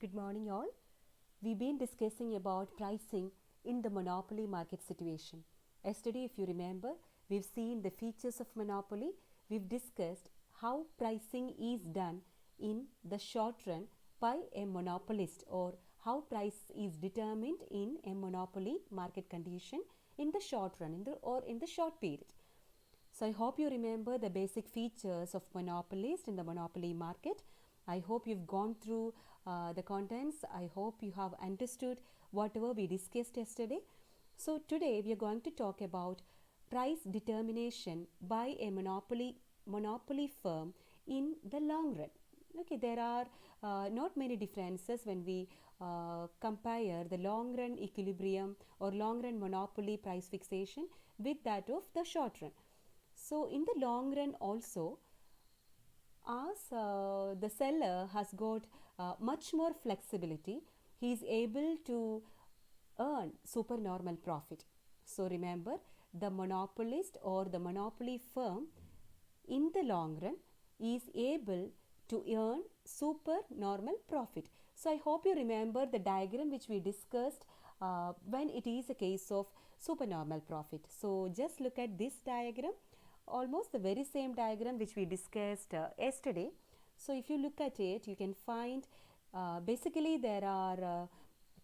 Good morning, all. We've been discussing about pricing in the monopoly market situation. Yesterday, if you remember, we've seen the features of monopoly. We've discussed how pricing is done in the short run by a monopolist, or how price is determined in a monopoly market condition in the short run or in the short period. So I hope you remember the basic features of monopolist in the monopoly market. I hope you've gone through the contents. I hope you have understood whatever we discussed yesterday. So today we are going to talk about price determination by a monopoly firm in the long run. Okay, there are not many differences when we compare the long run equilibrium or long run monopoly price fixation with that of the short run. So in the long run also, as the seller has got much more flexibility, he is able to earn supernormal profit. So remember, the monopolist or the monopoly firm in the long run is able to earn supernormal profit. So I hope you remember the diagram which we discussed when it is a case of supernormal profit. So just look at this diagram, almost the very same diagram which we discussed yesterday. So if you look at it, you can find basically there are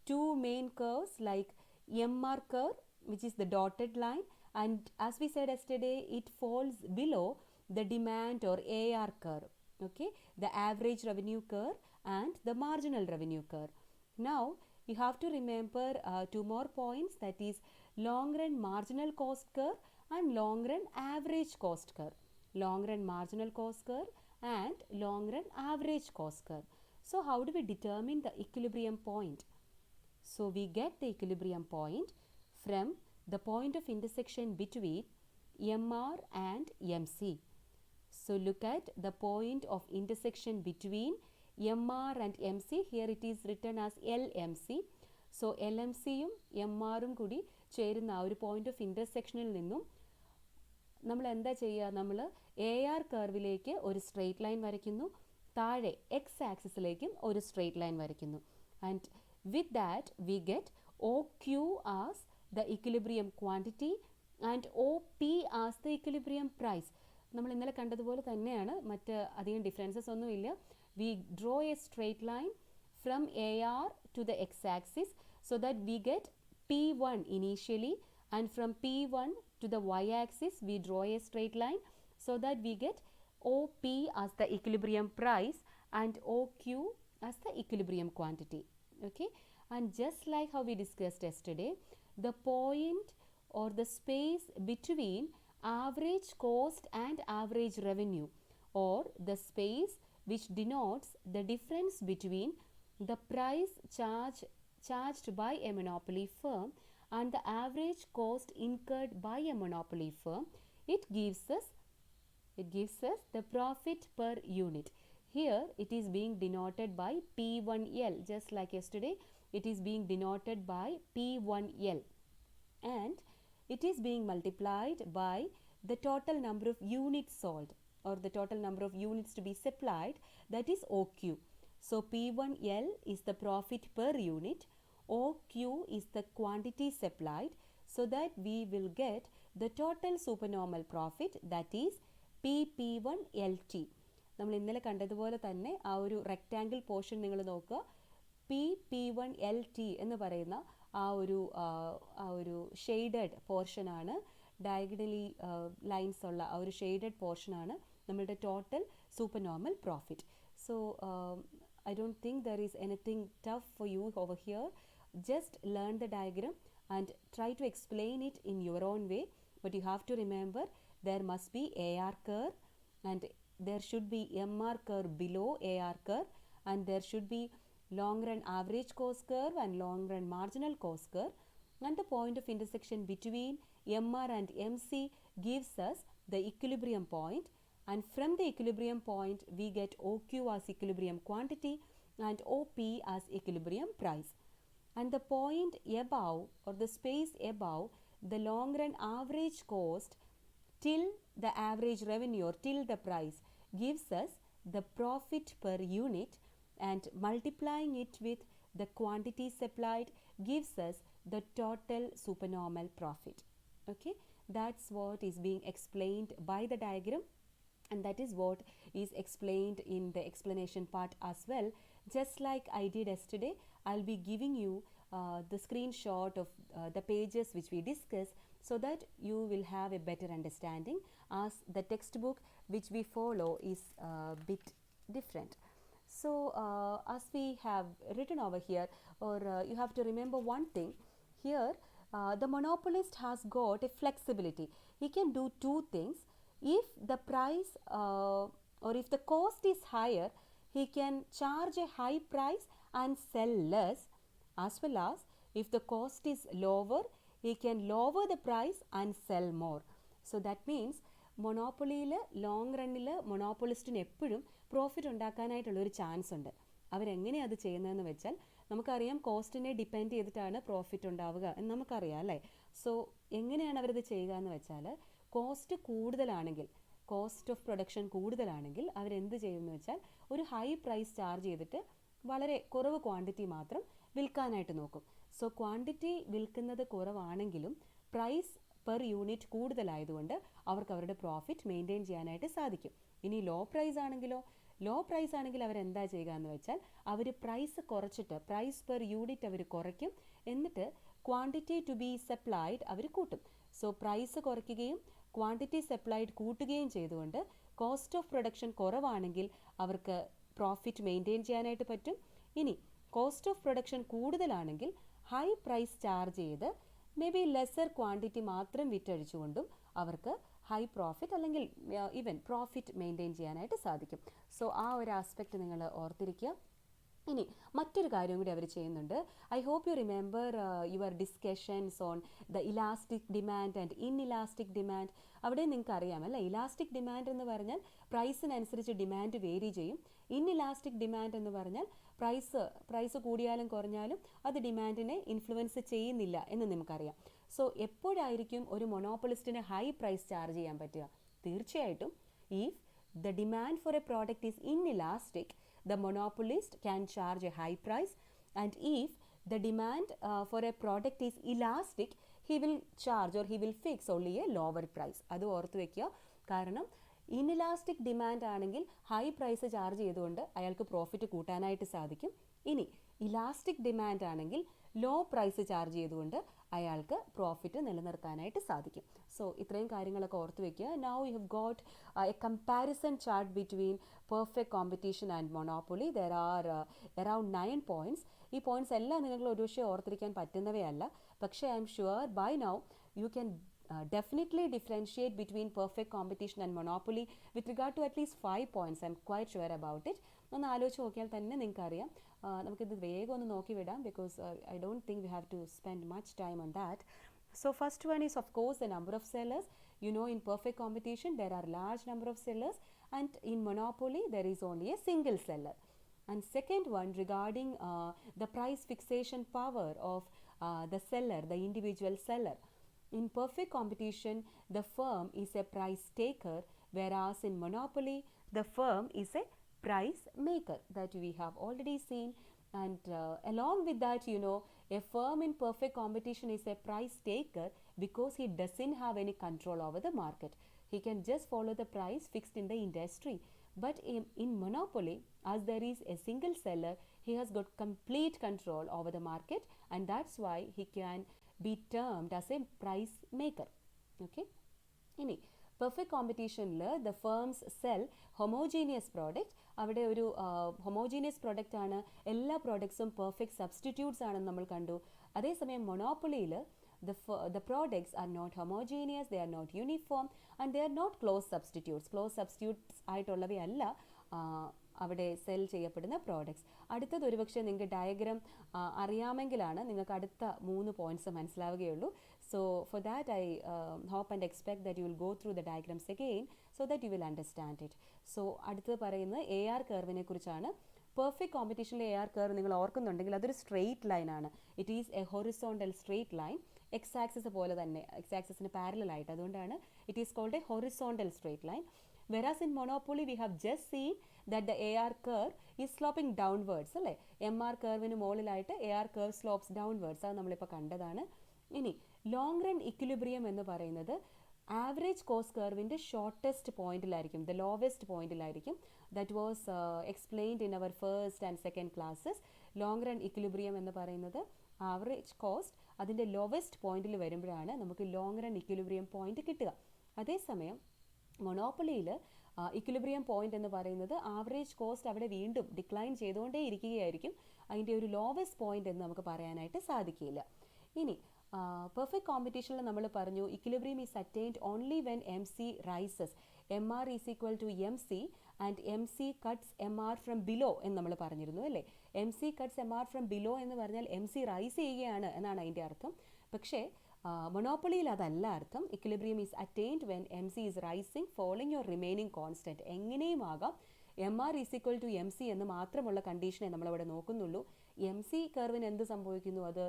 two main curves like MR curve, which is the dotted line, and as we said yesterday, it falls below the demand or AR curve, okay, the average revenue curve and the marginal revenue curve. Now you have to remember two more points, that is long run marginal cost curve and long run average cost curve. Long run marginal cost curve and long run average cost curve. So how do we determine the equilibrium point? So we get the equilibrium point from the point of intersection between MR and MC. So look at the point of intersection between MR and MC. Here it is written as LMC. So LMCയും MRും കൂടി ചേരുന്ന ആ ഒരു point of ഇൻ്റർസെക്ഷനിൽ നിന്നും നമ്മൾ എന്താ ചെയ്യുക, നമ്മൾ AR കർവിലേക്ക് ഒരു സ്ട്രെയിറ്റ് ലൈൻ വരയ്ക്കുന്നു, താഴെ എക്സ് ആക്സിസിലേക്കും ഒരു സ്ട്രെയിറ്റ് ലൈൻ വരയ്ക്കുന്നു. And with that we get OQ as the equilibrium quantity and OP as the equilibrium price. നമ്മൾ ഇന്നലെ കണ്ടതുപോലെ തന്നെയാണ്, മറ്റ് അധികം ഡിഫറൻസസ് ഒന്നുമില്ല. We draw a straight line from AR to the x-axis so that we get P1 initially, and from P1 to the y-axis we draw a straight line so that we get OP as the equilibrium price and OQ as the equilibrium quantity. Okay, and just like how we discussed yesterday, the point or the space between average cost and average revenue, or the space which denotes the difference between the price charged by a monopoly firm and the average cost incurred by a monopoly firm, it gives us the profit per unit. Here it is being denoted by P1L, just like yesterday it is being denoted by P1L, and it is being multiplied by the total number of units sold, or the total number of units to be supplied, that is OQ. So P1L is the profit per unit, OQ is the quantity supplied, so that we will get the total supernormal profit, that is PP1LT. നമ്മൾ ഇന്നലെ കണ്ടതുപോലെ തന്നെ ആ ഒരു rectangle portion നിങ്ങൾ നോക്കുക, PP1LT എന്ന് പറയുന്ന ആ ഒരു ഷെയ്ഡഡ് പോർഷനാണ്, ഡയഗണലി ലൈൻസ് ഉള്ള ആ ഒരു ഷെയ്ഡഡ് പോർഷനാണ് നമ്മളുടെ total supernormal profit. So I don't think there is anything tough for you over here. Just learn the diagram and try to explain it in your own way. But you have to remember, there must be AR curve and there should be MR curve below AR curve, and there should be long run average cost curve and long run marginal cost curve, and the point of intersection between MR and MC gives us the equilibrium point, and from the equilibrium point we get OQ as equilibrium quantity and OP as equilibrium price. And the point above, or the space above the long run average cost till the average revenue or till the price, gives us the profit per unit, and multiplying it with the quantity supplied gives us the total supernormal profit. Okay, that's what is being explained by the diagram, and that is what is explained in the explanation part as well. Just like I did yesterday, I'll be giving you the screenshot of the pages which we discussed, so that you will have a better understanding, as the textbook which we follow is a bit different. So as we have written over here, or you have to remember one thing here, the monopolist has got a flexibility. He can do two things. If the price or if the cost is higher, he can charge a high price and sell less, as well as if the cost is lower, he can lower the price and sell more. So that means മൊണോപ്പൊളിയിൽ long റണ്ണിൽ മൊണോപ്പൊളിസ്റ്റിന് എപ്പോഴും profit ഉണ്ടാക്കാനായിട്ടുള്ളൊരു chance ഉണ്ട്. അവരെങ്ങനെയാണ് അത് ചെയ്യുന്നതെന്ന് വെച്ചാൽ, നമുക്കറിയാം കോസ്റ്റിനെ ഡിപ്പെൻഡ് ചെയ്തിട്ടാണ് പ്രോഫിറ്റ് ഉണ്ടാവുക എന്ന് നമുക്കറിയാം അല്ലേ. സോ എങ്ങനെയാണ് അവരത് ചെയ്യുക എന്ന് വെച്ചാൽ, കോസ്റ്റ് കൂടുതലാണെങ്കിൽ, കോസ്റ്റ് ഓഫ് പ്രൊഡക്ഷൻ കൂടുതലാണെങ്കിൽ അവരെന്ത് ചെയ്യുമെന്ന് വെച്ചാൽ, ഒരു ഹൈ പ്രൈസ് ചാർജ് ചെയ്തിട്ട് വളരെ കുറവ് ക്വാണ്ടിറ്റി മാത്രം വിൽക്കാനായിട്ട് നോക്കും. സോ ക്വാണ്ടിറ്റി വിൽക്കുന്നത് കുറവാണെങ്കിലും പ്രൈസ് പെർ യൂണിറ്റ് കൂടുതലായതുകൊണ്ട് അവർക്ക് അവരുടെ പ്രോഫിറ്റ് മെയിൻറ്റെയിൻ ചെയ്യാനായിട്ട് സാധിക്കും. ഇനി ലോ പ്രൈസ് ആണെങ്കിൽ അവരെന്താ ചെയ്യുക എന്ന് വെച്ചാൽ, അവർ പ്രൈസ് കുറച്ചിട്ട് പ്രൈസ് പെർ യൂണിറ്റ് അവർ കുറയ്ക്കും, എന്നിട്ട് ക്വാണ്ടിറ്റി ടു ബി സപ്ലൈഡ് അവർ കൂട്ടും. സോ പ്രൈസ് കുറയ്ക്കുകയും ക്വാണ്ടിറ്റി സപ്ലൈഡ് കൂട്ടുകയും ചെയ്തുകൊണ്ട് കോസ്റ്റ് ഓഫ് പ്രൊഡക്ഷൻ കുറവാണെങ്കിൽ അവർക്ക് പ്രോഫിറ്റ് മെയിൻറ്റെയിൻ ചെയ്യാനായിട്ട് പറ്റും. ഇനി കോസ്റ്റ് ഓഫ് പ്രൊഡക്ഷൻ കൂടുതലാണെങ്കിൽ ഹൈ പ്രൈസ് ചാർജ് ചെയ്ത് മേ ബി ലെസർ ക്വാണ്ടിറ്റി മാത്രം വിറ്റഴിച്ചുകൊണ്ടും അവർക്ക് ഹൈ പ്രോഫിറ്റ് അല്ലെങ്കിൽ ഈവൻ പ്രോഫിറ്റ് മെയിൻറ്റെയിൻ ചെയ്യാനായിട്ട് സാധിക്കും. സോ ആ ഒരു ആസ്പെക്റ്റ് നിങ്ങൾ ഓർത്തിരിക്കുക. ഇനി മറ്റൊരു കാര്യം കൂടി അവർ ചെയ്യുന്നുണ്ട്. I hope you remember your discussions on the elastic demand and inelastic demand. അവിടെ നിങ്ങൾക്ക് അറിയാമല്ലേ, ഇലാസ്റ്റിക് ഡിമാൻഡ് എന്ന് പറഞ്ഞാൽ പ്രൈസിനനുസരിച്ച് ഡിമാൻഡ് വേരി ചെയ്യും. ഇൻഇലാസ്റ്റിക് ഡിമാൻഡ് എന്ന് പറഞ്ഞാൽ പ്രൈസ് കൂടിയാലും കുറഞ്ഞാലും അത് ഡിമാൻഡിനെ ഇൻഫ്ലുവൻസ് ചെയ്യുന്നില്ല എന്ന് നമുക്കറിയാം. സോ എപ്പോഴായിരിക്കും ഒരു മൊണോപ്പൊളിസ്റ്റിന് ഹൈ പ്രൈസ് ചാർജ് ചെയ്യാൻ പറ്റുക? തീർച്ചയായിട്ടും if the demand for A product is inelastic, the monopolist can charge a high price, and if the demand for a product is elastic, he will charge or he will fix only a lower price. അത് ഓർത്ത് വെക്കുക. കാരണം inelastic demand ആണെങ്കിൽ high price charge ചെയ്തുകൊണ്ട് അയാൾക്ക് profit കൂട്ടാനായിട്ട് സാധിക്കും. ഇനി ഇലാസ്റ്റിക് ഡിമാൻഡ് ആണെങ്കിൽ ലോ പ്രൈസ് ചാർജ് ചെയ്തുകൊണ്ട് അയാൾക്ക് പ്രോഫിറ്റ് നിലനിർത്താനായിട്ട് സാധിക്കും. സോ ഇത്രയും കാര്യങ്ങളൊക്കെ ഓർത്ത് വെക്കുക. Now you have got A comparison chart between perfect competition and monopoly. There are around 9 points. ഈ പോയിൻറ്റ്സ് എല്ലാം നിങ്ങൾ ഒരു പക്ഷേ ഓർത്തിരിക്കാൻ പറ്റുന്നവയല്ല, പക്ഷേ I am sure buy now you can definitely differentiate between perfect competition and monopoly with regard to at least 5 points. I'm quite sure about it. ഒന്ന് ആലോചിച്ച് നോക്കിയാൽ തന്നെ നിങ്ങൾക്കറിയാം. നമുക്കിത് വേഗം ഒന്ന് നോക്കി വിടാം, because I don't think we have to spend much time on that. So first one is of course the number of sellers. You know, in perfect competition there are large number of sellers, and in monopoly there is only a single seller. And second one regarding the price fixation power of the seller, the individual seller. In perfect competition, the firm is a price taker, whereas in monopoly, the firm is a price maker. That we have already seen. And along with that, you know, a firm in perfect competition is a price taker because he doesn't have any control over the market. He can just follow the price fixed in the industry. But in monopoly, as there is a single seller, he has got complete control over the market, and that's why he can be termed as a price maker. Okay. ഇനി perfect കോമ്പറ്റീഷനിൽ the firms sell homogeneous product. അവിടെ ഒരു ഹൊമോജീനിയസ് product ആണ്, എല്ലാ പ്രോഡക്ട്സും perfect substitutes ആണെന്ന് നമ്മൾ കണ്ടു. അതേസമയം മൊണോപ്പൊളിയിൽ the products are not homogeneous, they are not uniform, and they are not close substitutes. Close substitutes ആയിട്ടുള്ളവയല്ല അവിടെ സെൽ ചെയ്യപ്പെടുന്ന പ്രോഡക്ട്സ്. അടുത്തത് ഒരുപക്ഷെ നിങ്ങൾക്ക് ഡയഗ്രാം അറിയാമെങ്കിലാണ് നിങ്ങൾക്ക് അടുത്ത 3 പോയിന്റ്സ് മനസ്സിലാവുകയുള്ളൂ. So for that I hope and expect that you will go through the diagrams again so that you will understand it. So അടുത്തത് പറയുന്നത് AR കർവിനെ കുറിച്ചാണ്. പെർഫെക്റ്റ് കോമ്പറ്റീഷനിലെ AR കർവ് നിങ്ങൾ ഓർക്കുന്നുണ്ടെങ്കിൽ അതൊരു സ്ട്രെയിറ്റ് ലൈൻ ആണ്. It is a horizontal straight line, X axis പോലെ തന്നെ, X ആക്സിസിന് പാരലൽ ആയിട്ട്. അതുകൊണ്ടാണ് it is called a horizontal straight line. Whereas in monopoly we have just seen that the AR curve is sloping downwards അല്ലേ. MR curveന് മുകളിലായിട്ട് AR curve slopes downwards. അത് നമ്മളിപ്പോൾ കണ്ടതാണ്. ഇനി ലോങ് റൺ ഇക്വിലിബ്രിയം എന്ന് പറയുന്നത് ആവറേജ് കോസ്റ്റ് കർവിൻ്റെ shortest പോയിന്റിലായിരിക്കും, ദ ലോവസ്റ്റ് പോയിന്റിലായിരിക്കും. That was explained in our first and second classes. Long run equilibrium എന്ന് പറയുന്നത് ആവറേജ് കോസ്റ്റ് അതിൻ്റെ ലോവസ്റ്റ് പോയിന്റിൽ വരുമ്പോഴാണ് നമുക്ക് ലോങ് റൺ ഇക്വിലിബ്രിയം പോയിന്റ് കിട്ടുക. അതേസമയം മൊണോപ്പൊളിയിൽ ഇക്വിലിബ്രിയം പോയിന്റ് എന്ന് പറയുന്നത് ആവറേജ് കോസ്റ്റ് അവിടെ വീണ്ടും ഡിക്ലൈൻ ചെയ്തുകൊണ്ടേ ഇരിക്കുകയായിരിക്കും. അതിൻ്റെ ഒരു ലോവസ്റ്റ് പോയിന്റ് എന്ന് നമുക്ക് പറയാനായിട്ട് സാധിക്കില്ല. ഇനി പെർഫെക്റ്റ് കോമ്പറ്റീഷനിൽ നമ്മൾ പറഞ്ഞു equilibrium is attained only when M C rises, M R is equal to M C and M C cuts M R from below എന്ന് നമ്മൾ പറഞ്ഞിരുന്നു അല്ലേ. M C cuts M R from below എന്ന് പറഞ്ഞാൽ M C rice ചെയ്യുകയാണ് എന്നാണ് അതിൻ്റെ അർത്ഥം. പക്ഷേ മൊണോപ്പൊളിയിൽ അതല്ല അർത്ഥം. Equilibrium is attained when M C is rising falling or remaining constant. എങ്ങനെയും ആകാം, M R is equal to M C എന്ന് മാത്രമുള്ള കണ്ടീഷനെ നമ്മളവിടെ നോക്കുന്നുള്ളൂ. എം സി കർവിന് എന്ത് സംഭവിക്കുന്നു, അത്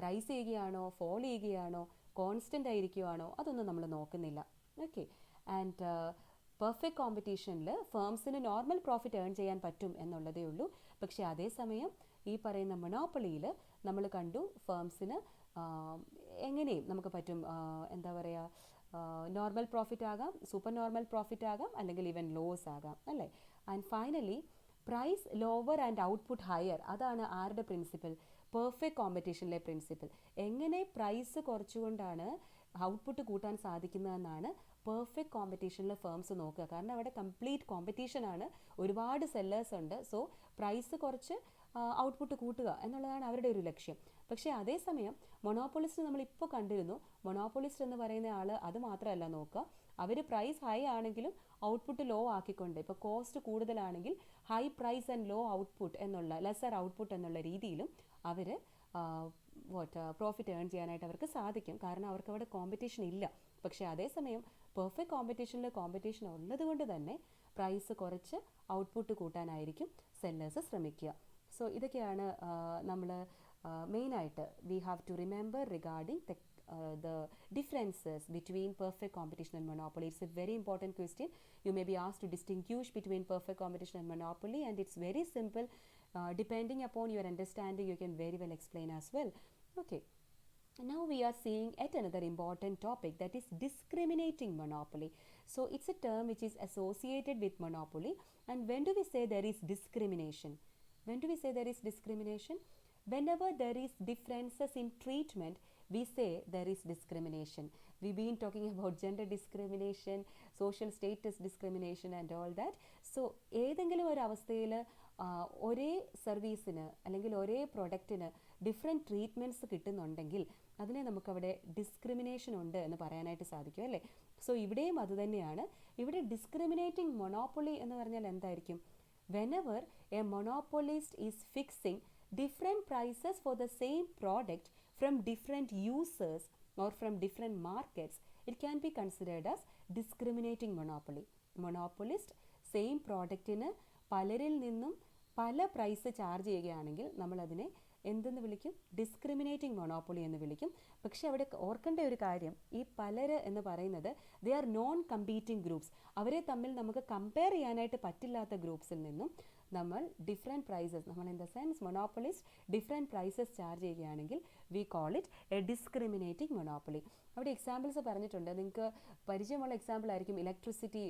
റൈസ് ചെയ്യുകയാണോ ഫോൾ ചെയ്യുകയാണോ കോൺസ്റ്റൻ്റ് ആയിരിക്കുകയാണോ അതൊന്നും നമ്മൾ നോക്കുന്നില്ല. ഓക്കെ. ആൻഡ് പെർഫെക്റ്റ് കോമ്പറ്റീഷനിൽ ഫേംസിന് നോർമൽ പ്രോഫിറ്റ് ഏൺ ചെയ്യാൻ പറ്റും എന്നുള്ളതേ ഉള്ളൂ. പക്ഷേ അതേസമയം ഈ പറയുന്ന മൊണോപ്പൊളിയിൽ നമ്മൾ കണ്ടു ഫേംസിന് എങ്ങനെയും നമുക്ക് പറ്റും, എന്താ പറയുക, നോർമൽ പ്രോഫിറ്റ് ആകാം, സൂപ്പർ നോർമൽ പ്രോഫിറ്റ് ആകാം, അല്ലെങ്കിൽ ഈവൻ ലോസ് ആകാം അല്ലേ. And finally price lower and output higher, അതാണ് ആരുടെ പ്രിൻസിപ്പിൾ, പെർഫെക്റ്റ് കോമ്പറ്റീഷനിലെ പ്രിൻസിപ്പിൾ. എങ്ങനെ പ്രൈസ് കുറച്ചുകൊണ്ടാണ് ഔട്ട്പുട്ട് കൂട്ടാൻ സാധിക്കുന്നതെന്നാണ് പെർഫെക്റ്റ് കോമ്പറ്റീഷനിൽ ഫേംസ് നോക്കുക. കാരണം അവിടെ കംപ്ലീറ്റ് കോമ്പറ്റീഷനാണ്, ഒരുപാട് സെല്ലേഴ്സ് ഉണ്ട്. സോ പ്രൈസ് കുറച്ച് ഔട്ട്പുട്ട് കൂട്ടുക എന്നുള്ളതാണ് അവരുടെ ഒരു ലക്ഷ്യം. പക്ഷേ അതേസമയം മൊണോപ്പൊളിസ്റ്റ് നമ്മളിപ്പോൾ കണ്ടിരുന്നു, മൊണോപ്പൊളിസ്റ്റ് എന്ന് പറയുന്ന ആൾ അത് മാത്രമല്ല നോക്കുക, അവർ പ്രൈസ് ഹൈ ആണെങ്കിലും ഔട്ട്പുട്ട് ലോ ആക്കിക്കൊണ്ട്, ഇപ്പോൾ കോസ്റ്റ് കൂടുതലാണെങ്കിൽ high price and low output എന്നുള്ള, ലെസർ ഔട്ട്പുട്ട് എന്നുള്ള രീതിയിലും അവർ പ്രോഫിറ്റ് ഏൺ ചെയ്യാനായിട്ട് അവർക്ക് സാധിക്കും. കാരണം അവർക്ക് അവിടെ കോമ്പറ്റീഷൻ ഇല്ല. പക്ഷേ അതേസമയം പെർഫെക്റ്റ് കോമ്പറ്റീഷനിൽ കോമ്പറ്റീഷൻ ഉള്ളത് കൊണ്ട് തന്നെ പ്രൈസ് കുറച്ച് ഔട്ട്പുട്ട് കൂട്ടാനായിരിക്കും സെല്ലേഴ്സ് ശ്രമിക്കുക. സോ ഇതൊക്കെയാണ് നമ്മൾ മെയിനായിട്ട് we have to remember regarding the differences between perfect competition and monopoly. It's a very important question. You may be asked to distinguish between perfect competition and monopoly, and it's very simple. Depending upon your understanding, you can very well explain as well. Okay. Now we are seeing yet another important topic, that is discriminating monopoly. So it's a term which is associated with monopoly. And when do we say there is discrimination? When do we say there is discrimination? Whenever there is differences in treatment, we say there is discrimination. We've been talking about gender discrimination, social status discrimination and all that. So ഏതെങ്കിലും ഒരു അവസ്ഥയിൽ ഒരേ സർവീസിന് അല്ലെങ്കിൽ ഒരേ പ്രൊഡക്റ്റിന് different treatments കിട്ടുന്നുണ്ടെങ്കിൽ അതിനെ നമുക്കവിടെ discrimination ഉണ്ട് എന്ന് പറയാനായിട്ട് സാധിക്കും അല്ലേ. സോ ഇവിടെയും അതുതന്നെയാണ്. ഇവിടെ ഡിസ്ക്രിമിനേറ്റിംഗ് മൊണോപ്പൊളി എന്ന് പറഞ്ഞാൽ എന്തായിരിക്കും? whenever a monopolist is fixing different prices for the same product from different users or from different markets, it can be considered as discriminating monopoly. Monopolist same productന് പലരിൽ നിന്നും പല പ്രൈസ് ചാർജ് ചെയ്യുകയാണെങ്കിൽ നമ്മളതിനെ എന്തെന്ന് വിളിക്കും? ഡിസ്ക്രിമിനേറ്റിംഗ് മൊണോപ്പൊളി എന്ന് വിളിക്കും. പക്ഷേ അവിടെ ഓർക്കേണ്ട ഒരു കാര്യം, ഈ പലര് എന്ന് പറയുന്നത് they are non competing groups. അവരെ തമ്മിൽ നമുക്ക് കമ്പയർ ചെയ്യാനായിട്ട് പറ്റില്ലാത്ത ഗ്രൂപ്പ്സിൽ നിന്നും നമ്മൾ ഡിഫറെൻറ്റ് പ്രൈസസ്, നമ്മൾ in the sense monopolist different prices charge ചെയ്യുകയാണെങ്കിൽ we call it a discriminating monopoly. അവിടെ എക്സാമ്പിൾസ് പറഞ്ഞിട്ടുണ്ട്, നിങ്ങൾക്ക് പരിചയമുള്ള എക്സാമ്പിൾ ആയിരിക്കും ഇലക്ട്രിസിറ്റി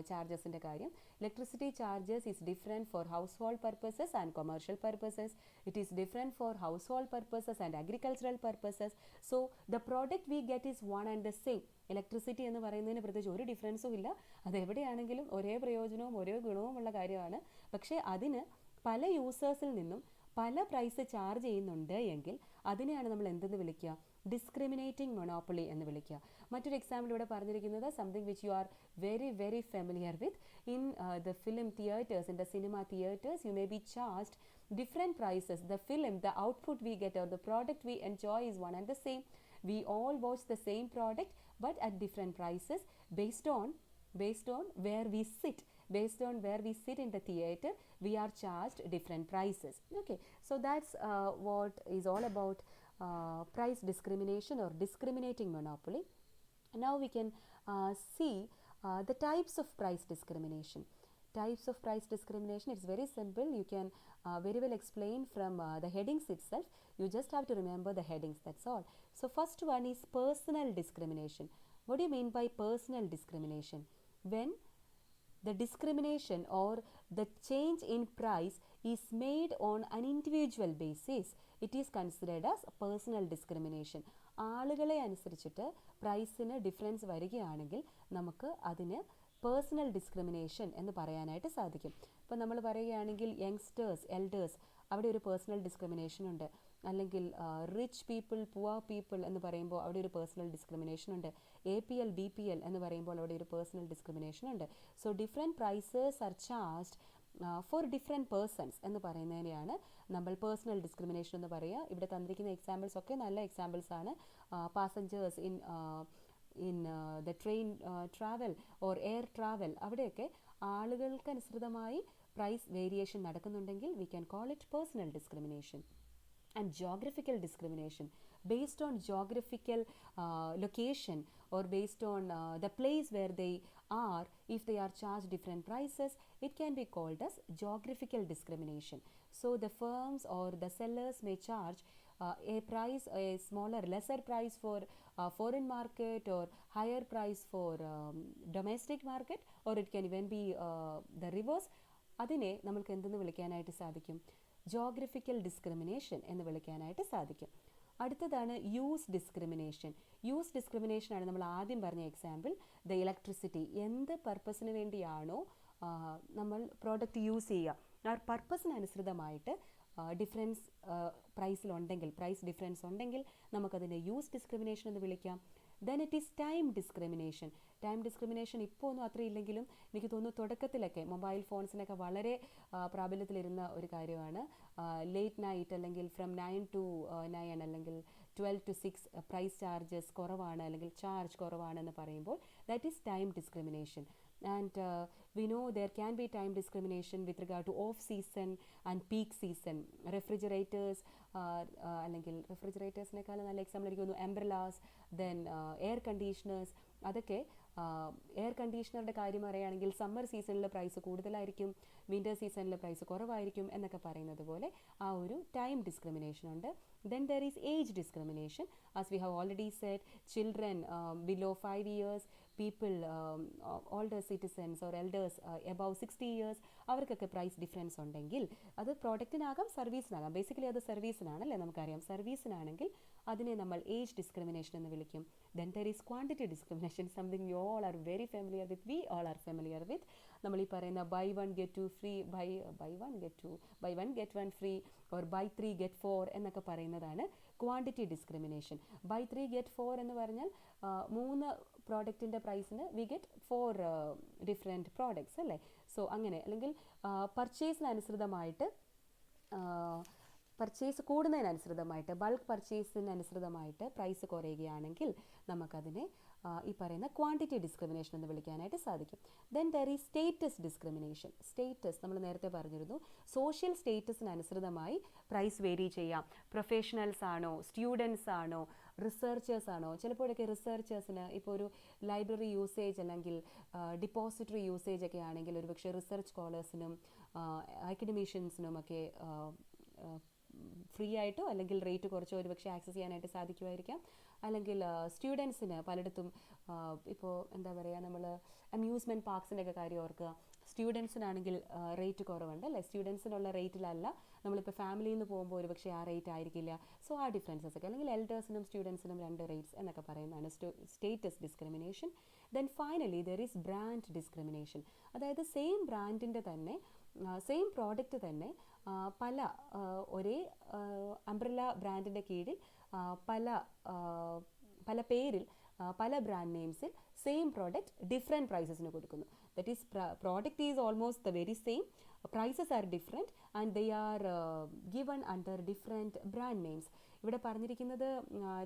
ചാർജസിൻ്റെ കാര്യം. Electricity charges is different for household purposes and commercial purposes. It is different for household purposes and agricultural purposes. So the product we get is one and the same. Electricity എന്ന് പറയുന്നതിന് പ്രത്യേകിച്ച് ഒരു ഡിഫറൻസും ഇല്ല. അതെവിടെയാണെങ്കിലും ഒരേ പ്രയോജനവും ഒരേ ഗുണവുമുള്ള കാര്യമാണ്. പക്ഷേ അതിന് പല യൂസേഴ്സിൽ നിന്നും പല പ്രൈസ് ചാർജ് ചെയ്യുന്നുണ്ട് എങ്കിൽ അതിനെയാണ് നമ്മൾ എന്തെന്ന് വിളിക്കുക? ഡിസ്ക്രിമിനേറ്റിംഗ് മൊണോപ്പൊളി എന്ന് വിളിക്കുക. മറ്റൊരു എക്സാമ്പിൾ ഇവിടെ പറഞ്ഞിരിക്കുന്നത് something which you are very very familiar with. In the film theatres, in the cinema theatres, you may be charged different prices. The film, the output we get or the product we enjoy is one and the same. We all watch the same product but at different prices based on where we sit. Based on where we sit in the theater, we are charged different prices. Okay, so that's what is all about price discrimination or discriminating monopoly. Now we can see The types of price discrimination. Types of price discrimination, it's very simple. You can very well explain from the headings itself. You just have to remember the headings, that's all. So first one is personal discrimination. What do you mean by personal discrimination? When the discrimination or the change in price is made on an individual basis, it is considered as personal discrimination. ആളുകളെ അനുസരിച്ചിട്ട് പ്രൈസിന് difference വരികയാണെങ്കിൽ നമുക്ക് അതിന് personal discrimination എന്ന് പറയാനായിട്ട് സാധിക്കും. ഇപ്പോൾ നമ്മൾ പറയുകയാണെങ്കിൽ യങ്സ്റ്റേഴ്സ്, എൽഡേഴ്സ്, അവിടെ ഒരു പേഴ്സണൽ ഡിസ്ക്രിമിനേഷൻ ഉണ്ട്. അല്ലെങ്കിൽ റിച്ച് പീപ്പിൾ, പുവർ പീപ്പിൾ എന്ന് പറയുമ്പോൾ അവിടെ ഒരു പേഴ്സണൽ ഡിസ്ക്രിമിനേഷൻ ഉണ്ട്. APL, BPL എന്ന് പറയുമ്പോൾ അവിടെ ഒരു പേഴ്സണൽ ഡിസ്ക്രിമിനേഷൻ ഉണ്ട്. So different prices are charged for different persons എന്ന് പറയുന്നതിനെയാണ് നമ്മൾ പേഴ്സണൽ ഡിസ്ക്രിമിനേഷൻ എന്ന് പറയുക. ഇവിടെ തന്നിരിക്കുന്ന എക്സാമ്പിൾസ് ഒക്കെ നല്ല എക്സാമ്പിൾസ് ആണ്. Passengers in the train travel or air travel, അവിടെയൊക്കെ ആളുകൾക്കനുസൃതമായി പ്രൈസ് വേരിയേഷൻ നടക്കുന്നുണ്ടെങ്കിൽ we can call it personal discrimination. And geographical discrimination, based on geographical location or based on the place where they are, if they are charged different prices, it can be called as geographical discrimination. So the firms or the sellers may charge a price, a smaller, lesser price for foreign market or higher price for domestic market, or it can even be the reverse. അതിനെ നമുക്ക് എന്തെന്ന് വിളിക്കാനായിട്ട് സാധിക്കും? Geographical discrimination എന്ന് വിളിക്കാനായിട്ട് സാധിക്കും. അടുത്തതാണ് use discrimination. Use discrimination ആണ് നമ്മൾ ആദ്യം പറഞ്ഞ എക്സാമ്പിൾ. ദ ഇലക്ട്രിസിറ്റി, എന്ത് പർപ്പസിന് വേണ്ടിയാണോ നമ്മൾ പ്രോഡക്റ്റ് യൂസ് ചെയ്യുക, ആ പർപ്പസിനനുസൃതമായിട്ട് ഡിഫറൻസ് പ്രൈസിലുണ്ടെങ്കിൽ, പ്രൈസ് ഡിഫറൻസ് ഉണ്ടെങ്കിൽ നമുക്കതിനെ യൂസ് ഡിസ്ക്രിമിനേഷൻ എന്ന് വിളിക്കാം. Then it is time discrimination. Time discrimination ഇപ്പോൾ ഒന്നും അത്ര ഇല്ലെങ്കിലും എനിക്ക് തോന്നുന്നു തുടക്കത്തിലൊക്കെ മൊബൈൽ ഫോൺസിനൊക്കെ വളരെ പ്രാബല്യത്തിലിരുന്ന ഒരു കാര്യമാണ്. ലേറ്റ് നൈറ്റ് അല്ലെങ്കിൽ ഫ്രം 9 to 9 അല്ലെങ്കിൽ 12 to 6 പ്രൈസ് ചാർജസ് കുറവാണ് അല്ലെങ്കിൽ ചാർജ് കുറവാണെന്ന് പറയുമ്പോൾ that is time discrimination. And we know there can be time discrimination with regard to off season and peak season. Refrigerators അല്ലെങ്കിൽ റെഫ്രിജറേറ്റേഴ്സിനേക്കാളും നല്ല എക്സാമ്പിൾ എനിക്ക് തോന്നുന്നു എംബ്രലാസ്, ദെൻ എയർ കണ്ടീഷണേഴ്സ്. അതൊക്കെ എയർ കണ്ടീഷണറുടെ കാര്യം പറയുകയാണെങ്കിൽ സമ്മർ സീസണിൽ പ്രൈസ് കൂടുതലായിരിക്കും, വിൻ്റർ സീസണിൽ പ്രൈസ് കുറവായിരിക്കും എന്നൊക്കെ പറയുന്നത് പോലെ ആ ഒരു ടൈം ഡിസ്ക്രിമിനേഷൻ ഉണ്ട്. Then there is age discrimination. As we have already said, children below 5 years, people, older citizens or elders above 60 years, അവർക്കൊക്കെ പ്രൈസ് ഡിഫറൻസ് ഉണ്ടെങ്കിൽ അത് പ്രോഡക്റ്റിനാകാം സർവീസിനാകാം. ബേസിക്കലി അത് സർവീസിനാണല്ലേ, നമുക്കറിയാം. സർവീസിനാണെങ്കിൽ അതിനെ നമ്മൾ ഏജ് ഡിസ്ക്രിമിനേഷൻ എന്ന് വിളിക്കും. Then there is quantity discrimination, something you all are very familiar with, we all are familiar with. നമ്മൾ ഈ പറയുന്ന buy one get two free, buy one get one free or buy 3 get 4 എന്നൊക്കെ പറയുന്നതാണ് quantity discrimination. buy 3 get 4 എന്ന് പറഞ്ഞാൽ 3 പ്രോഡക്റ്റിൻ്റെ പ്രൈസിന് we get 4 different products അല്ലേ. സോ അങ്ങനെ, അല്ലെങ്കിൽ പർച്ചേസിനനുസൃതമായിട്ട് പർച്ചേസ് കൂടുന്നതിനനുസൃതമായിട്ട്, ബൾക്ക് പർച്ചേസിനനുസൃതമായിട്ട് പ്രൈസ് കുറയുകയാണെങ്കിൽ നമുക്കതിനെ ഈ പറയുന്ന ക്വാണ്ടിറ്റി ഡിസ്ക്രിമിനേഷൻ എന്ന് വിളിക്കാനായിട്ട് സാധിക്കും. Then there is status discrimination. Status നമ്മൾ നേരത്തെ പറഞ്ഞിരുന്നു, സോഷ്യൽ സ്റ്റേറ്റസിനനുസൃതമായി പ്രൈസ് വേരി ചെയ്യാം. പ്രൊഫഷണൽസ് ആണോ, സ്റ്റുഡൻസ് ആണോ, റിസർച്ചേഴ്സ് ആണോ. ചിലപ്പോഴൊക്കെ റിസർച്ചേഴ്സിന് ഇപ്പോൾ ഒരു ലൈബ്രറി യൂസേജ് അല്ലെങ്കിൽ ഡിപ്പോസിറ്ററി യൂസേജ് ഒക്കെ ആണെങ്കിൽ ഒരുപക്ഷെ റിസർച്ച് സ്കോളേഴ്സിനും അക്കാഡമീഷ്യൻസിനും ഒക്കെ ഫ്രീ ആയിട്ടോ അല്ലെങ്കിൽ റേറ്റ് കുറച്ചോ ഒരുപക്ഷെ ആക്സസ് ചെയ്യാനായിട്ട് സാധിക്കുമായിരിക്കാം. അല്ലെങ്കിൽ സ്റ്റുഡൻസിന് പലയിടത്തും ഇപ്പോൾ എന്താ പറയുക, നമ്മൾ അമ്യൂസ്മെൻറ്റ് പാർക്സിൻ്റെ ഒക്കെ കാര്യം ഓർക്കുക. സ്റ്റുഡൻസിനാണെങ്കിൽ റേറ്റ് കുറവുണ്ട് അല്ലേ, സ്റ്റുഡൻസിനുള്ള റേറ്റിലല്ല. നമ്മളിപ്പോൾ ഫാമിലിയിൽ നിന്ന് പോകുമ്പോൾ ഒരുപക്ഷെ ആ റേറ്റ് ആയിരിക്കില്ല. സോ ആ ഡിഫറൻസസ് ഒക്കെ, അല്ലെങ്കിൽ എൽഡേഴ്സിനും സ്റ്റുഡൻസിനും 2 റേറ്റ്സ് എന്നൊക്കെ പറയുന്നതാണ് status discrimination. Then finally there is brand discrimination. അതായത് സെയിം ബ്രാൻഡിൻ്റെ തന്നെ, സെയിം പ്രോഡക്റ്റ് തന്നെ പല ഒരേ അംബ്രല്ല ബ്രാൻഡിൻ്റെ കീഴിൽ പല പേരിൽ പല ബ്രാൻഡ് നെയിംസിൽ സെയിം പ്രോഡക്റ്റ് ഡിഫറെൻറ്റ് പ്രൈസസിന് കൊടുക്കുന്നു. That is product is almost the very same, prices are different and they are given under different brand names. ഇവിടെ പറഞ്ഞിരിക്കുന്നത്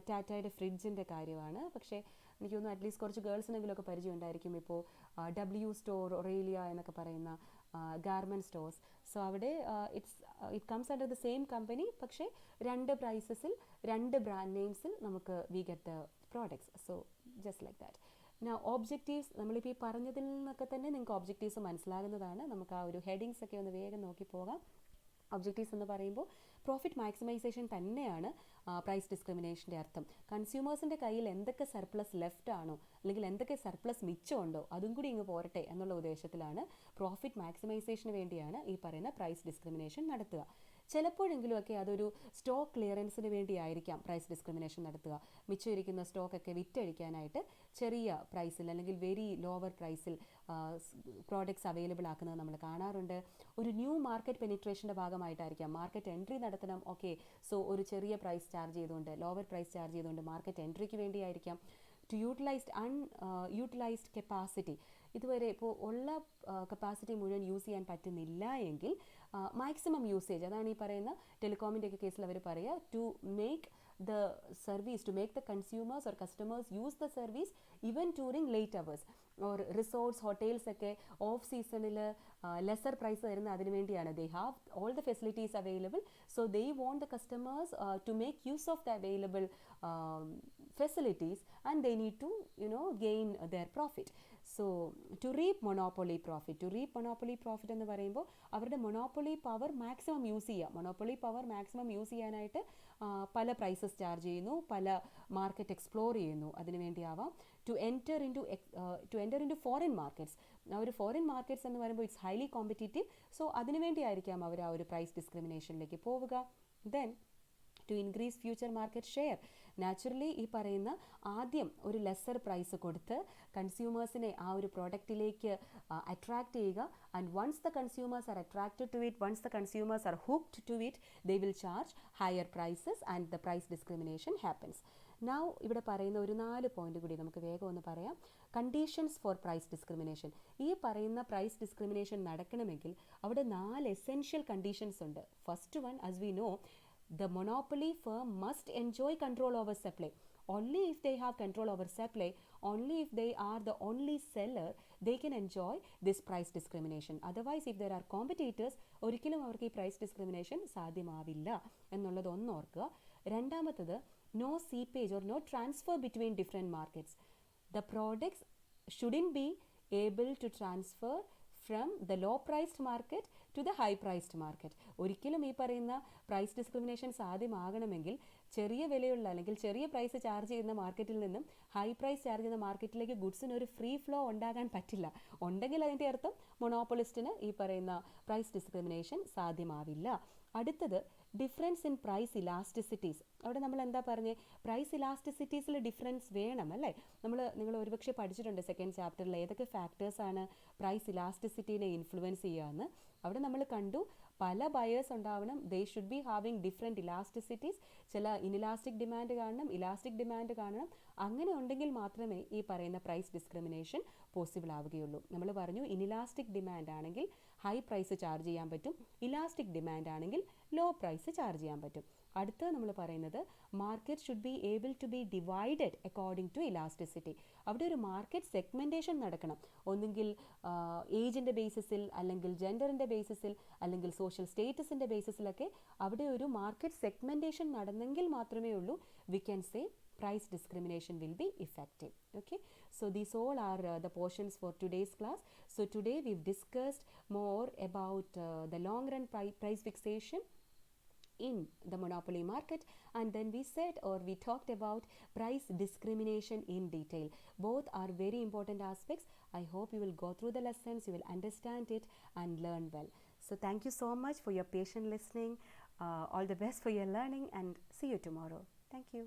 ടാറ്റയുടെ ഫ്രിഡ്ജിൻ്റെ കാര്യമാണ്. പക്ഷേ എനിക്ക് തോന്നുന്നു അറ്റ്ലീസ്റ്റ് കുറച്ച് ഗേൾസിനെങ്കിലുമൊക്കെ പരിചയം ഉണ്ടായിരിക്കും. ഇപ്പോൾ W സ്റ്റോർ, ഒറേലിയ എന്നൊക്കെ പറയുന്ന ഗാർമെൻറ്റ് സ്റ്റോഴ്സ്. സോ അവിടെ it comes under the same company, പക്ഷേ 2 പ്രൈസസിൽ 2 ബ്രാൻഡ് നെയിംസിൽ നമുക്ക് we get the products. So just like that. Now objectives, നമ്മളിപ്പോൾ ഈ പറഞ്ഞതിൽ നിന്നൊക്കെ തന്നെ നിങ്ങൾക്ക് ഒബ്ജക്റ്റീവ്സ് മനസ്സിലാകുന്നതാണ്. നമുക്ക് ആ ഒരു ഹെഡിങ്സ് ഒക്കെ ഒന്ന് വേഗം നോക്കി പോകാം. ഒബ്ജക്റ്റീവ്സ് എന്ന് പറയുമ്പോൾ പ്രോഫിറ്റ് മാക്സിമൈസേഷൻ തന്നെയാണ് പ്രൈസ് ഡിസ്ക്രിമിനേഷൻ്റെ അർത്ഥം. കൺസ്യൂമേഴ്സിൻ്റെ കയ്യിൽ എന്തൊക്കെ സർപ്ലസ് ലെഫ്റ്റ് ആണോ അല്ലെങ്കിൽ എന്തൊക്കെ സർപ്ലസ് മിച്ചമുണ്ടോ അതും കൂടി ഇങ്ങ് പോരട്ടെ എന്നുള്ള ഉദ്ദേശത്തിലാണ് പ്രോഫിറ്റ് മാക്സിമൈസേഷന് വേണ്ടിയാണ് ഈ പറയുന്ന പ്രൈസ് ഡിസ്ക്രിമിനേഷൻ നടത്തുക. ചിലപ്പോഴെങ്കിലുമൊക്കെ അതൊരു സ്റ്റോക്ക് ക്ലിയറൻസിന് വേണ്ടിയായിരിക്കാം പ്രൈസ് ഡിസ്ക്രിമിനേഷൻ നടത്തുക. മിച്ചമിരിക്കുന്ന സ്റ്റോക്കൊക്കെ വിറ്റഴിക്കാനായിട്ട് ചെറിയ പ്രൈസിൽ അല്ലെങ്കിൽ വെരി ലോവർ പ്രൈസിൽ പ്രോഡക്ട്സ് അവൈലബിൾ ആക്കുന്നത് നമ്മൾ കാണാറുണ്ട്. ഒരു ന്യൂ മാർക്കറ്റ് പെനിട്രേഷൻ്റെ ഭാഗമായിട്ടായിരിക്കാം. മാർക്കറ്റ് എൻട്രി നടത്തണം, ഓക്കെ, സോ ഒരു ചെറിയ പ്രൈസ് ചാർജ് ചെയ്തുകൊണ്ട്, ലോവർ പ്രൈസ് ചാർജ് ചെയ്തുകൊണ്ട് മാർക്കറ്റ് എൻട്രിക്ക് വേണ്ടിയായിരിക്കാം. ടു യൂട്ടിലൈസ്ഡ് കപ്പാസിറ്റി, ഇതുവരെ ഇപ്പോൾ ഉള്ള കപ്പാസിറ്റി മുഴുവൻ യൂസ് ചെയ്യാൻ പറ്റുന്നില്ല എങ്കിൽ മാക്സിമം യൂസേജ്, അതാണ് ഈ പറയുന്ന ടെലികോമിൻ്റെ ഒക്കെ കേസിൽ അവർ പറയുക, to make the service, to make the consumers or customers use the service even during late hours, or resorts, hotels ഒക്കെ ഓഫ് സീസണിൽ ലെസർ പ്രൈസ് തരുന്ന അതിന് വേണ്ടിയാണ്. they have all the facilities available, so they want the customers to make use of the available facilities, and they need to gain their profit. So to reap monopoly profit എന്ന് പറയുമ്പോൾ അവരുടെ monopoly power maximum use ചെയ്യാനായിട്ട് പല prices charge ചെയ്യുന്നു, പല market explore ചെയ്യുന്നു, അതിനു വേണ്ടിയാവാം. To enter into foreign markets, ആ ഒരു ഫോറിൻ മാർക്കറ്റ്സ് എന്ന് പറയുമ്പോൾ ഇറ്റ്സ് ഹൈലി കോമ്പറ്റീറ്റീവ്, സോ അതിനു വേണ്ടിയായിരിക്കാം അവർ ആ ഒരു പ്രൈസ് ഡിസ്ക്രിമിനേഷനിലേക്ക് പോവുക. Then to increase future market share, naturally ഈ പറയുന്ന ആദ്യം ഒരു ലെസർ പ്രൈസ് കൊടുത്ത് കൺസ്യൂമേഴ്സിനെ ആ ഒരു പ്രോഡക്റ്റിലേക്ക് അട്രാക്റ്റ് ചെയ്യുക. And once the consumers are attracted to it, once the consumers are hooked to it, they will charge higher prices and the price discrimination happens. Now ഇവിടെ പറയുന്ന ഒരു 4 പോയിന്റ് കൂടി നമുക്ക് വേഗം ഒന്ന് പറയാം. കണ്ടീഷൻസ് ഫോർ പ്രൈസ് ഡിസ്ക്രിമിനേഷൻ, ഈ പറയുന്ന പ്രൈസ് ഡിസ്ക്രിമിനേഷൻ നടക്കണമെങ്കിൽ അവിടെ 4 എസെൻഷ്യൽ കണ്ടീഷൻസ് ഉണ്ട്. First one, as we know, the monopoly firm must enjoy control over supply. Only if they have control over supply, only if they are the only seller, they can enjoy this price discrimination. Otherwise, if there are competitors, ഒരിക്കലും അവർക്ക് ഈ price discrimination സാധ്യമാവില്ല എന്നുള്ളത് ഒന്ന് ഓർക്കുക. രണ്ടാമത്തത്, no seepage or no transfer between different markets. The products shouldn't be able to transfer from the low priced market to the high priced market. ഒരിക്കലും ഈ പറയുന്ന പ്രൈസ് ഡിസ്ക്രിമിനേഷൻ സാധ്യമാകണമെങ്കിൽ ചെറിയ വിലയുള്ള അല്ലെങ്കിൽ ചെറിയ പ്രൈസ് ചാർജ് ചെയ്യുന്ന മാർക്കറ്റിൽ നിന്നും ഹൈ പ്രൈസ് ചാർജ് ചെയ്യുന്ന മാർക്കറ്റിലേക്ക് ഗുഡ്സിന് ഒരു ഫ്രീ ഫ്ലോ ഉണ്ടാകാൻ പറ്റില്ല. ഉണ്ടെങ്കിൽ അതിൻ്റെ അർത്ഥം മൊണോപ്പൊളിസ്റ്റിന് ഈ പറയുന്ന പ്രൈസ് ഡിസ്ക്രിമിനേഷൻ സാധ്യമാവില്ല. അടുത്തത്, ഡിഫറൻസ് ഇൻ പ്രൈസ് ഇലാസ്റ്റിസിറ്റീസ്. അവിടെ നമ്മൾ എന്താ പറഞ്ഞേ, പ്രൈസ് ഇലാസ്റ്റിസിറ്റീസിൽ ഡിഫറൻസ് വേണം അല്ലേ. നിങ്ങൾ ഒരുപക്ഷെ പഠിച്ചിട്ടുണ്ട് സെക്കൻഡ് ചാപ്റ്ററിൽ ഏതൊക്കെ ഫാക്ടേഴ്സാണ് പ്രൈസ് ഇലാസ്റ്റിസിറ്റീനെ ഇൻഫ്ലുവൻസ് ചെയ്യുകയെന്ന്. അവിടെ നമ്മൾ കണ്ടു പല ബയേഴ്സ് ഉണ്ടാവണം, they should be having different elasticities. ചില ഇൻഇലാസ്റ്റിക് ഡിമാൻഡ് കാണണം, ഇലാസ്റ്റിക് ഡിമാൻഡ് കാണണം. അങ്ങനെ ഉണ്ടെങ്കിൽ മാത്രമേ ഈ പറയുന്ന പ്രൈസ് ഡിസ്ക്രിമിനേഷൻ പോസിബിൾ ആവുകയുള്ളൂ. നമ്മൾ പറഞ്ഞു ഇൻഇലാസ്റ്റിക് ഡിമാൻഡ് ആണെങ്കിൽ ഹൈ പ്രൈസ് ചാർജ് ചെയ്യാൻ പറ്റും, ഇലാസ്റ്റിക് ഡിമാൻഡ് ആണെങ്കിൽ ലോ പ്രൈസ് ചാർജ് ചെയ്യാൻ പറ്റും. അടുത്ത നമ്മൾ പറയുന്നത്, market should be able to be divided according to elasticity. അവിടെ ഒരു മാർക്കറ്റ് സെഗ്മെൻറ്റേഷൻ നടക്കണം. ഒന്നുകിൽ ഏജിൻ്റെ ബേസിസിൽ, അല്ലെങ്കിൽ ജെൻഡറിൻ്റെ ബേസിസിൽ, അല്ലെങ്കിൽ സോഷ്യൽ സ്റ്റേറ്റസിൻ്റെ ബേസിസിലൊക്കെ അവിടെ ഒരു മാർക്കറ്റ് സെഗ്മെൻറ്റേഷൻ നടന്നെങ്കിൽ മാത്രമേ ഉള്ളൂ we can say price discrimination will be effective. Okay, so these all are the portions for today's class. So today we've discussed more about the long run price fixation in the monopoly market, and then we said, or we talked about price discrimination in detail. Both are very important aspects. I hope you will go through the lessons, you will understand it and learn well. So thank you so much for your patient listening. All the best for your learning, and see you tomorrow. Thank you.